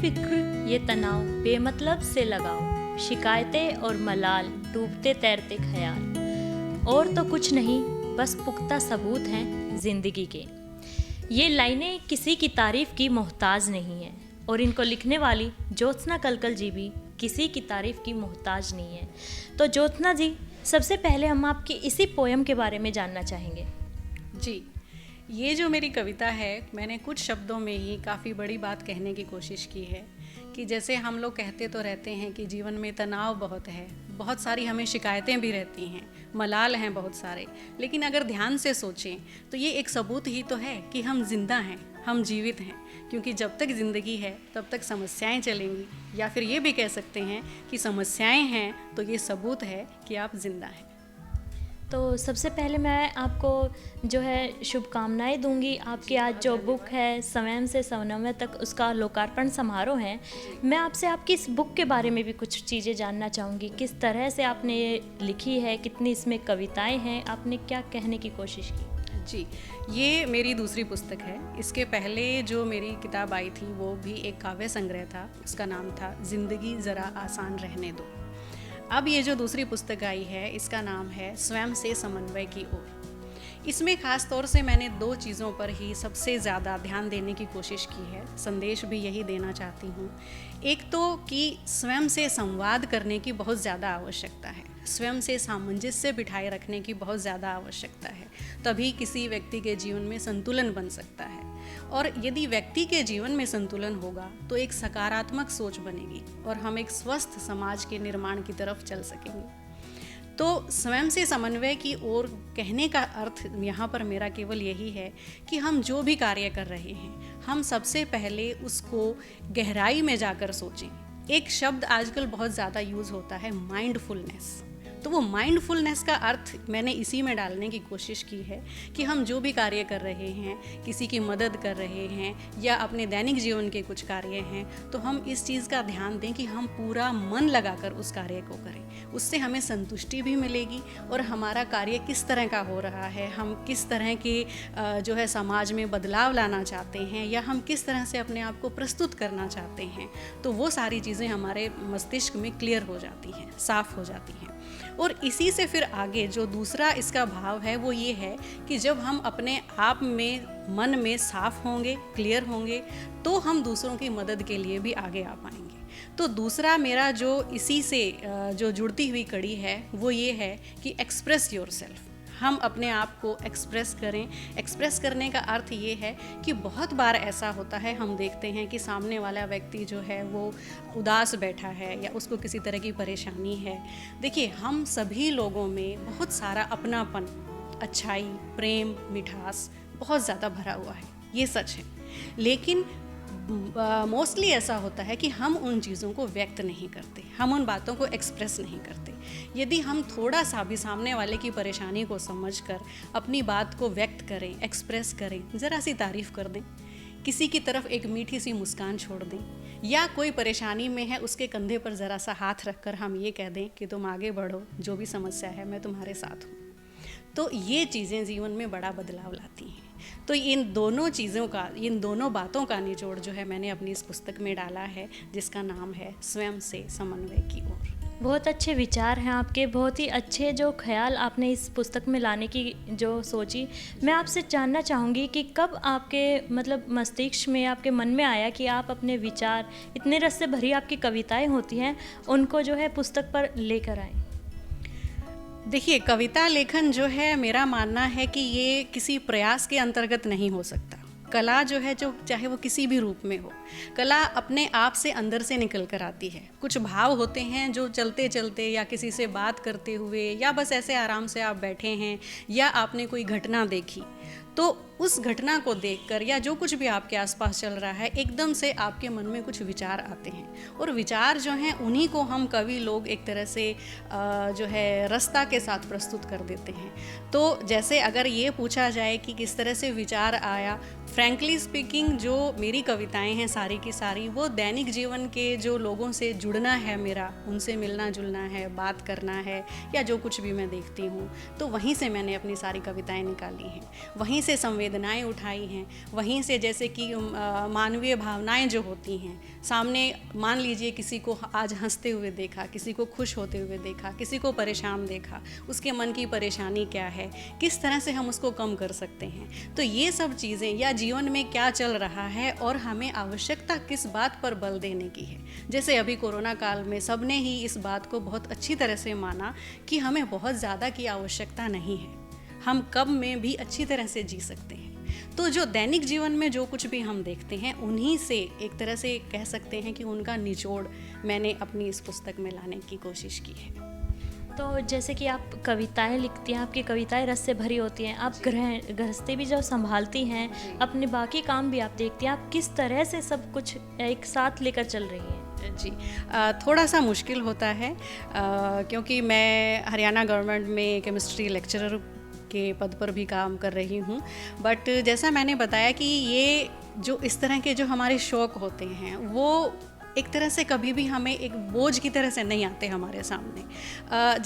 फिक्र ये तनाव बेमतलब से लगाओ, शिकायतें और मलाल डूबते तैरते ख्याल, और तो कुछ नहीं बस पुख्ता सबूत हैं जिंदगी के। ये लाइनें किसी की तारीफ की मोहताज नहीं है और इनको लिखने वाली ज्योत्सना कलकल जी भी किसी की तारीफ की मोहताज नहीं है। तो ज्योत्सना जी, सबसे पहले हम आपकी इसी पोयम के बारे में जानना चाहेंगे। जी, ये जो मेरी कविता है, मैंने कुछ शब्दों में ही काफ़ी बड़ी बात कहने की कोशिश की है कि जैसे हम लोग कहते तो रहते हैं कि जीवन में तनाव बहुत है, बहुत सारी हमें शिकायतें भी रहती हैं, मलाल हैं बहुत सारे, लेकिन अगर ध्यान से सोचें तो ये एक सबूत ही तो है कि हम जिंदा हैं, हम जीवित हैं। क्योंकि जब तक ज़िंदगी है तब तक समस्याएं चलेंगी, या फिर ये भी कह सकते हैं कि समस्याएं हैं तो ये सबूत है कि आप जिंदा हैं। तो सबसे पहले मैं आपको जो है शुभकामनाएं दूंगी। आपकी आज जो बुक है स्वयं से समन्वय तक, उसका लोकार्पण समारोह है। मैं आपसे आपकी इस बुक के बारे में भी कुछ चीज़ें जानना चाहूँगी। किस तरह से आपने ये लिखी है, कितनी इसमें कविताएं हैं, आपने क्या कहने की कोशिश की? जी, ये मेरी दूसरी पुस्तक है। इसके पहले जो मेरी किताब आई थी वो भी एक काव्य संग्रह था, उसका नाम था ज़िंदगी ज़रा आसान रहने दो। अब ये जो दूसरी पुस्तक आई है इसका नाम है स्वयं से समन्वय की ओर। इसमें ख़ास तौर से मैंने दो चीज़ों पर ही सबसे ज़्यादा ध्यान देने की कोशिश की है, संदेश भी यही देना चाहती हूँ। एक तो कि स्वयं से संवाद करने की बहुत ज़्यादा आवश्यकता है, स्वयं से सामंजस्य बिठाए रखने की बहुत ज़्यादा आवश्यकता है, तभी किसी व्यक्ति के जीवन में संतुलन बन सकता है। और यदि व्यक्ति के जीवन में संतुलन होगा तो एक सकारात्मक सोच बनेगी और हम एक स्वस्थ समाज के निर्माण की तरफ चल सकेंगे। तो स्वयं से समन्वय की ओर कहने का अर्थ यहाँ पर मेरा केवल यही है कि हम जो भी कार्य कर रहे हैं, हम सबसे पहले उसको गहराई में जाकर सोचें। एक शब्द आजकल बहुत ज़्यादा यूज़ होता है, माइंडफुलनेस। तो वो माइंडफुलनेस का अर्थ मैंने इसी में डालने की कोशिश की है कि हम जो भी कार्य कर रहे हैं, किसी की मदद कर रहे हैं या अपने दैनिक जीवन के कुछ कार्य हैं, तो हम इस चीज़ का ध्यान दें कि हम पूरा मन लगाकर उस कार्य को करें। उससे हमें संतुष्टि भी मिलेगी और हमारा कार्य किस तरह का हो रहा है, हम किस तरह के जो है समाज में बदलाव लाना चाहते हैं या हम किस तरह से अपने आप को प्रस्तुत करना चाहते हैं, तो वो सारी चीज़ें हमारे मस्तिष्क में क्लियर हो जाती हैं, साफ़ हो जाती हैं। और इसी से फिर आगे जो दूसरा इसका भाव है वो ये है कि जब हम अपने आप में, मन में साफ होंगे, क्लियर होंगे, तो हम दूसरों की मदद के लिए भी आगे आ पाएंगे। तो दूसरा मेरा जो इसी से जो जुड़ती हुई कड़ी है वो ये है कि एक्सप्रेस योरसेल्फ। हम अपने आप को एक्सप्रेस करें। एक्सप्रेस करने का अर्थ ये है कि बहुत बार ऐसा होता है, हम देखते हैं कि सामने वाला व्यक्ति जो है वो उदास बैठा है या उसको किसी तरह की परेशानी है। देखिए, हम सभी लोगों में बहुत सारा अपनापन, अच्छाई, प्रेम, मिठास बहुत ज़्यादा भरा हुआ है, ये सच है। लेकिन मोस्टली ऐसा होता है कि हम उन चीज़ों को व्यक्त नहीं करते, हम उन बातों को एक्सप्रेस नहीं करते। यदि हम थोड़ा सा भी सामने वाले की परेशानी को समझकर अपनी बात को व्यक्त करें, एक्सप्रेस करें, ज़रा सी तारीफ़ कर दें, किसी की तरफ एक मीठी सी मुस्कान छोड़ दें, या कोई परेशानी में है उसके कंधे पर ज़रा सा हाथ रखकर हम ये कह दें कि तुम आगे बढ़ो, जो भी समस्या है मैं तुम्हारे साथ हूँ, तो ये चीज़ें जीवन में बड़ा बदलाव लाती हैं। तो इन दोनों चीज़ों का, इन दोनों बातों का निचोड़ जो है मैंने अपनी इस पुस्तक में डाला है, जिसका नाम है स्वयं से समन्वय की ओर। बहुत अच्छे विचार हैं आपके, बहुत ही अच्छे जो ख्याल आपने इस पुस्तक में लाने की जो सोची। मैं आपसे जानना चाहूँगी कि कब आपके मतलब मस्तिष्क में, आपके मन में आया कि आप अपने विचार, इतने रस से भरी आपकी कविताएं होती हैं, उनको जो है पुस्तक पर लेकर आए? देखिए, कविता लेखन जो है, मेरा मानना है कि ये किसी प्रयास के अंतर्गत नहीं हो सकता। कला जो है, जो चाहे वो किसी भी रूप में हो, कला अपने आप से अंदर से निकल कर आती है। कुछ भाव होते हैं जो चलते चलते या किसी से बात करते हुए या बस ऐसे आराम से आप बैठे हैं या आपने कोई घटना देखी, तो उस घटना को देखकर या जो कुछ भी आपके आसपास चल रहा है, एकदम से आपके मन में कुछ विचार आते हैं। और विचार जो हैं उन्हीं को हम कवि लोग एक तरह से जो है रसता के साथ प्रस्तुत कर देते हैं। तो जैसे अगर ये पूछा जाए कि किस तरह से विचार आया, फ्रैंकली स्पीकिंग जो मेरी कविताएं हैं सारी की सारी, वो दैनिक जीवन के जो लोगों से जुड़ना है मेरा, उनसे मिलना जुलना है, बात करना है, या जो कुछ भी मैं देखती हूँ, तो वहीं से मैंने अपनी सारी कविताएं निकाली हैं। वहीं वहीं से संवेदनाएं उठाई हैं, वहीं से जैसे कि मानवीय भावनाएं जो होती हैं, सामने मान लीजिए किसी को आज हंसते हुए देखा, किसी को खुश होते हुए देखा, किसी को परेशान देखा, उसके मन की परेशानी क्या है, किस तरह से हम उसको कम कर सकते हैं। तो ये सब चीज़ें, या जीवन में क्या चल रहा है और हमें आवश्यकता किस बात पर बल देने की है। जैसे अभी कोरोना काल में सबने ही इस बात को बहुत अच्छी तरह से माना कि हमें बहुत ज़्यादा की आवश्यकता नहीं है, हम कब में भी अच्छी तरह से जी सकते हैं। तो जो दैनिक जीवन में जो कुछ भी हम देखते हैं, उन्हीं से एक तरह से कह सकते हैं कि उनका निचोड़ मैंने अपनी इस पुस्तक में लाने की कोशिश की है। तो जैसे कि आप कविताएं लिखती हैं, आपकी कविताएं रस से भरी होती हैं, आप गृहस्थी भी जो संभालती हैं, अपने बाकी काम भी आप देखती हैं, आप किस तरह से सब कुछ एक साथ लेकर चल रही हैं? जी, थोड़ा सा मुश्किल होता है, क्योंकि मैं हरियाणा गवर्नमेंट में केमिस्ट्री लेक्चरर के पद पर भी काम कर रही हूँ। बट जैसा मैंने बताया कि ये जो इस तरह के जो हमारे शौक़ होते हैं, वो एक तरह से कभी भी हमें एक बोझ की तरह से नहीं आते हमारे सामने।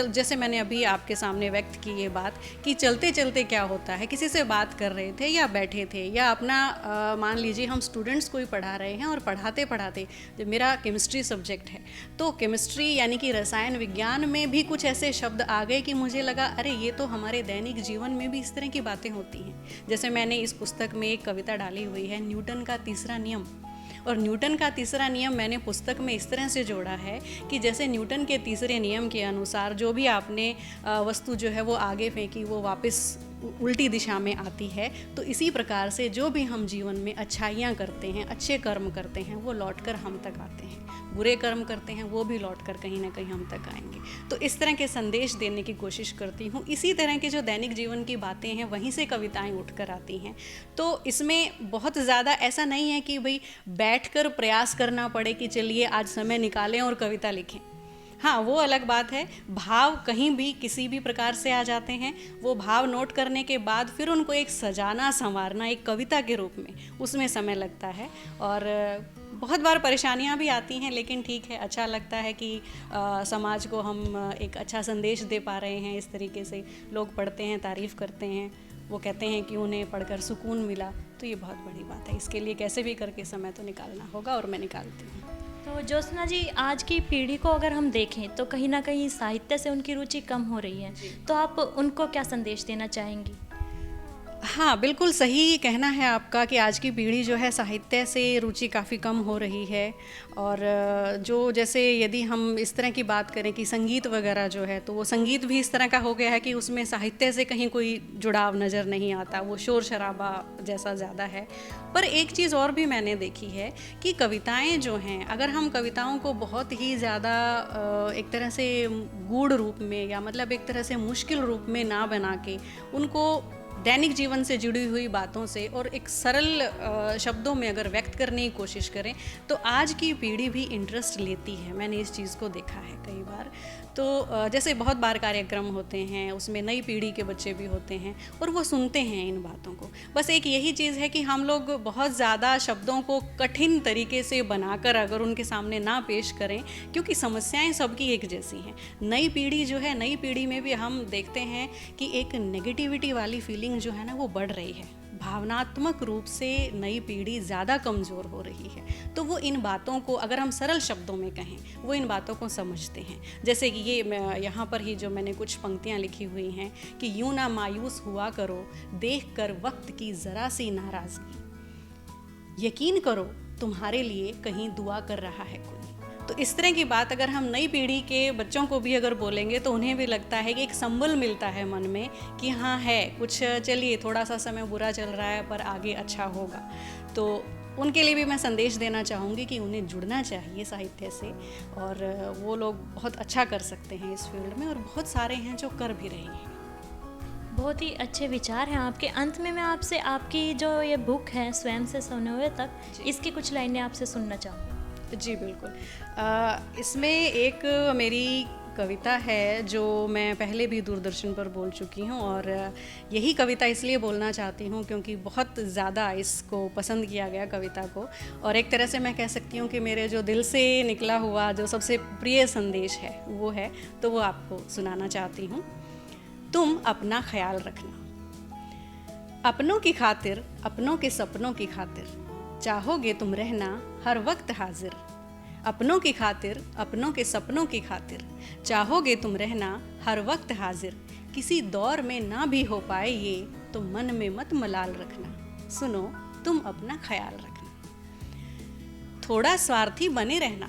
जैसे मैंने अभी आपके सामने व्यक्त की ये बात कि चलते चलते क्या होता है, किसी से बात कर रहे थे या बैठे थे, या अपना मान लीजिए हम स्टूडेंट्स को ही पढ़ा रहे हैं, और पढ़ाते पढ़ाते जब मेरा केमिस्ट्री सब्जेक्ट है, तो केमिस्ट्री यानी कि रसायन विज्ञान में भी कुछ ऐसे शब्द आ गए कि मुझे लगा अरे ये तो हमारे दैनिक जीवन में भी इस तरह की बातें होती हैं। जैसे मैंने इस पुस्तक में एक कविता डाली हुई है, न्यूटन का तीसरा नियम। और न्यूटन का तीसरा नियम मैंने पुस्तक में इस तरह से जोड़ा है कि जैसे न्यूटन के तीसरे नियम के अनुसार जो भी आपने वस्तु जो है वो आगे फेंकी, वो वापस उल्टी दिशा में आती है। तो इसी प्रकार से जो भी हम जीवन में अच्छाइयाँ करते हैं, अच्छे कर्म करते हैं, वो लौटकर हम तक आते हैं। बुरे कर्म करते हैं, वो भी लौटकर कहीं ना कहीं हम तक आएंगे। तो इस तरह के संदेश देने की कोशिश करती हूँ। इसी तरह के जो दैनिक जीवन की बातें हैं, वहीं से कविताएं उठकर आती हैं। तो इसमें बहुत ज़्यादा ऐसा नहीं है कि भाई बैठकर प्रयास करना पड़े कि चलिए आज समय निकालें और कविता लिखें। हाँ, वो अलग बात है। भाव कहीं भी किसी भी प्रकार से आ जाते हैं, वो भाव नोट करने के बाद फिर उनको एक सजाना संवारना एक कविता के रूप में, उसमें समय लगता है। और बहुत बार परेशानियां भी आती हैं, लेकिन ठीक है, अच्छा लगता है कि समाज को हम एक अच्छा संदेश दे पा रहे हैं। इस तरीके से लोग पढ़ते हैं, तारीफ़ करते हैं, वो कहते हैं कि उन्हें पढ़कर सुकून मिला, तो ये बहुत बड़ी बात है। इसके लिए कैसे भी करके समय तो निकालना होगा, और मैं निकालती हूँ। तो ज्योत्सना जी, आज की पीढ़ी को अगर हम देखें तो कहीं ना कहीं साहित्य से उनकी रुचि कम हो रही है, तो आप उनको क्या संदेश देना चाहेंगी? हाँ, बिल्कुल सही कहना है आपका कि आज की पीढ़ी जो है साहित्य से रुचि काफ़ी कम हो रही है। और जो जैसे यदि हम इस तरह की बात करें कि संगीत वगैरह जो है, तो वो संगीत भी इस तरह का हो गया है कि उसमें साहित्य से कहीं कोई जुड़ाव नज़र नहीं आता, वो शोर शराबा जैसा ज़्यादा है। पर एक चीज़ और भी मैंने देखी है कि कविताएं जो हैं, अगर हम कविताओं को बहुत ही ज़्यादा एक तरह से गूढ़ रूप में, या मतलब एक तरह से मुश्किल रूप में ना बना के, उनको दैनिक जीवन से जुड़ी हुई बातों से और एक सरल शब्दों में अगर व्यक्त करने की कोशिश करें, तो आज की पीढ़ी भी इंटरेस्ट लेती है। मैंने इस चीज़ को देखा है कई बार। तो जैसे बहुत बार कार्यक्रम होते हैं, उसमें नई पीढ़ी के बच्चे भी होते हैं और वो सुनते हैं इन बातों को। बस एक यही चीज़ है कि हम लोग बहुत ज़्यादा शब्दों को कठिन तरीके से बनाकर अगर उनके सामने ना पेश करें, क्योंकि समस्याएं सबकी एक जैसी हैं। नई पीढ़ी जो है, नई पीढ़ी में भी हम देखते हैं कि एक नेगेटिविटी वाली फीलिंग जो है ना, वो बढ़ रही है। भावनात्मक रूप से नई पीढ़ी ज़्यादा कमज़ोर हो रही है। तो वो इन बातों को अगर हम सरल शब्दों में कहें, वो इन बातों को समझते हैं। जैसे कि ये यहाँ पर ही जो मैंने कुछ पंक्तियाँ लिखी हुई हैं कि यूं ना मायूस हुआ करो देख कर वक्त की ज़रा सी नाराज़गी, यकीन करो तुम्हारे लिए कहीं दुआ कर रहा है कोई। तो इस तरह की बात अगर हम नई पीढ़ी के बच्चों को भी अगर बोलेंगे, तो उन्हें भी लगता है कि एक संबल मिलता है मन में कि हाँ है कुछ, चलिए थोड़ा सा समय बुरा चल रहा है पर आगे अच्छा होगा। तो उनके लिए भी मैं संदेश देना चाहूँगी कि उन्हें जुड़ना चाहिए साहित्य से, और वो लोग बहुत अच्छा कर सकते हैं इस फील्ड में, और बहुत सारे हैं जो कर भी रहे हैं। बहुत ही अच्छे विचार हैं आपके। अंत में मैं आपसे आपकी जो ये बुक है स्वयं से सोने तक, इसकी कुछ लाइनें आपसे सुनना चाहूँगी। जी बिल्कुल। इसमें एक मेरी कविता है जो मैं पहले भी दूरदर्शन पर बोल चुकी हूँ, और यही कविता इसलिए बोलना चाहती हूँ क्योंकि बहुत ज़्यादा इसको पसंद किया गया कविता को, और एक तरह से मैं कह सकती हूँ कि मेरे जो दिल से निकला हुआ जो सबसे प्रिय संदेश है वो है, तो वो आपको सुनाना चाहती हूँ। तुम अपना ख्याल रखना, अपनों की खातिर, अपनों के सपनों की खातिर चाहोगे तुम रहना हर वक्त हाजिर। अपनों की खातिर, अपनों के सपनों की खातिर चाहोगे तुम रहना हर वक्त हाजिर। किसी दौर में ना भी हो पाए ये तो मन में मत मलाल रखना। सुनो तुम अपना ख्याल रखना। थोड़ा स्वार्थी बने रहना,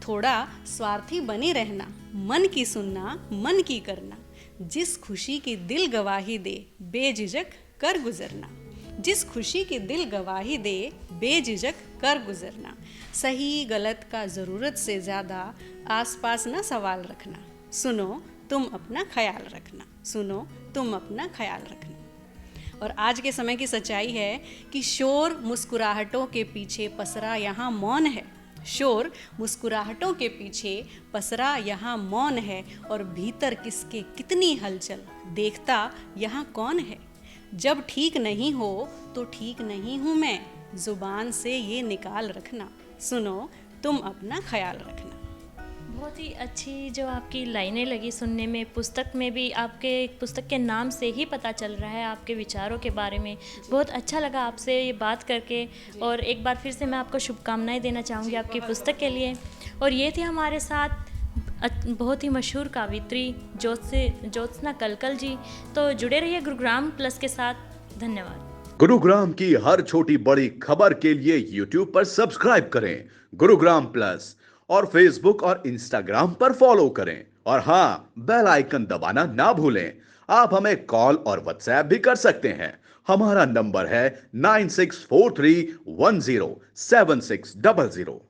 थोड़ा स्वार्थी बने रहना, मन की सुनना, मन की करना। जिस खुशी की दिल गवाही दे बेझिझक कर गुजरना। जिस खुशी की दिल गवाही दे बेझिझक कर गुजरना। सही गलत का ज़रूरत से ज़्यादा आसपास ना सवाल रखना। सुनो तुम अपना ख्याल रखना। सुनो तुम अपना ख्याल रखना। और आज के समय की सच्चाई है कि शोर मुस्कुराहटों के पीछे पसरा यहाँ मौन है। शोर मुस्कुराहटों के पीछे पसरा यहाँ मौन है, और भीतर किसके कितनी हलचल देखता यहाँ कौन है। जब ठीक नहीं हो तो ठीक नहीं हूँ मैं, ज़ुबान से ये निकाल रखना। सुनो तुम अपना ख्याल रखना। बहुत ही अच्छी जो आपकी लाइनें लगी सुनने में। पुस्तक में भी आपके पुस्तक के नाम से ही पता चल रहा है आपके विचारों के बारे में। बहुत अच्छा लगा आपसे ये बात करके, और एक बार फिर से मैं आपको शुभकामनाएं देना चाहूँगी आपकी पुस्तक के लिए। और ये थी हमारे साथ बहुत ही मशहूर कवयित्री ज्योत्सना कलकल जी। तो जुड़े रहिए गुरुग्राम प्लस के साथ। धन्यवाद। गुरुग्राम की हर छोटी बड़ी खबर के लिए YouTube पर सब्सक्राइब करें गुरुग्राम प्लस, और Facebook और Instagram पर फॉलो करें। और हाँ, बेल आइकन दबाना ना भूलें। आप हमें कॉल और व्हाट्सएप भी कर सकते हैं। हमारा नंबर है 9643107600।